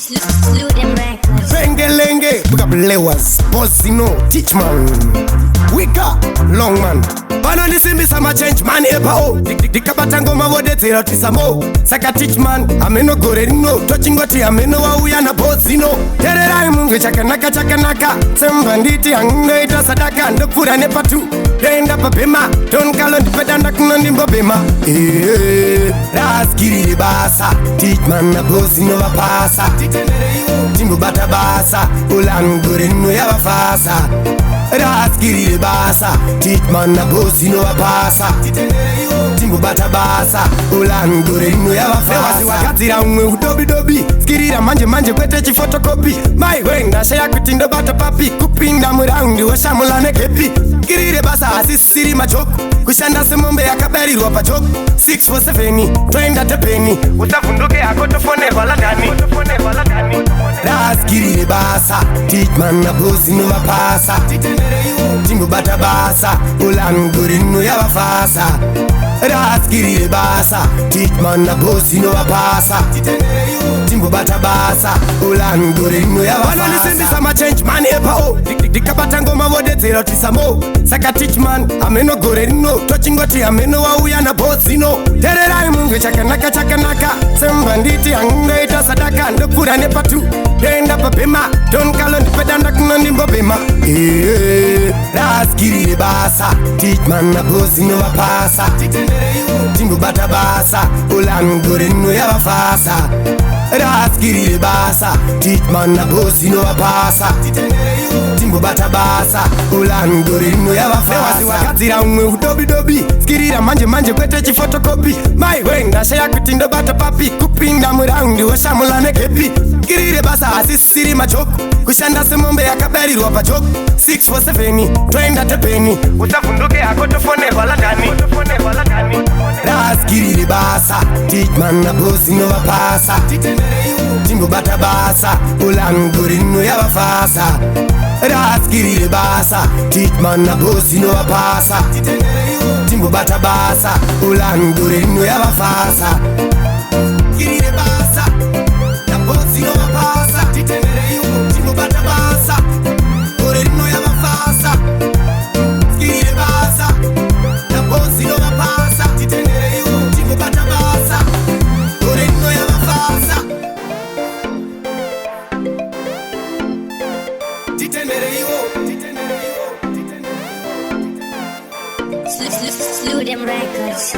Sludem records. Bengelenge, pick up lewers, boss Zino, teach man. Wika, long man. Bana nisimbi sama change man epa o. Dikabatango mawode tera tisamo. Saka teach man, ameno gore no. Tochingoti ameno wa uya na boss Zino. Terera mungu chakanaka. Sembanditi angaita sadaka ndokura nepatu. Denda papema, don kalo ndipedanda kunondi mbobema. Skiri REBASA, teach man na boss Zino wapasa. Timbu bata basa, ulan gore no ya wafasa. SKIRI REBASA, teach man na boss Zino wapasa. Timbu bata basa, ulan gore no ya wafasa. Wakatira umwe udobi skirira manje kwete chifotokopi. My wenga shaya kutindo bata papi. Kupinda muraundi washamulane kepi. SKIRI REBASA asisiri machoku. Kushanda semombe yakabarirwa pachoku. 647 twenda tepeni. Utavunduke akotofone waladani. SKIRI REBASA, teach man na boss Zino wapasa. Timbu bata basa, ulan gore no ya wafasa. SKIRI REBASA, teach man na boss Zino wapasa. Timbu bata basa, ulan gore no ya wafasa. Bana nisimbi sama change man epa o. Dikabatango mawode tera tisamo. Saka teach man, ameno gore no. Tochingoti ameno wa uya na boss Zino. Terera mungu chakanaka. Sembanditi angaita sadaka ndokura nepatu. Denda papema, don kalo ndipedanda kunondi mbobema. SKIRI REBASA, teach man na boss Zino wapasa. Timbu bata basa, ulan gore no ya wafasa. SKIRI REBASA, teach man na boss Zino wapasa. Timbu bata basa, ulan gore no ya wafasa. Wakatira umwe udobi skirira manje kwete chifotokopi. My wenga shaya kutindo bata papi. Kupinda muraundi washamulane kepi. SKIRI REBASA asisiri machoku. Kushanda semombe yakabarirwa pachoku. 647 twenda tepeni. Utavunduke akotofone waladani. SKIRI REBASA, teach man na boss Zino wapasa. Timbu bata basa, ulan gore no ya wafasa. SKIRI REBASA, teach man na boss Zino wapasa. Timbu bata basa, ulan gore no ya wafasa. SKIRI REBASA, na boss Zino wapasa. Timbu bata basa, gore no ya wafasa. SKIRI REBASA, na boss Zino wapasa. Timbu bata basa, gore no ya wafasa. Sludem records.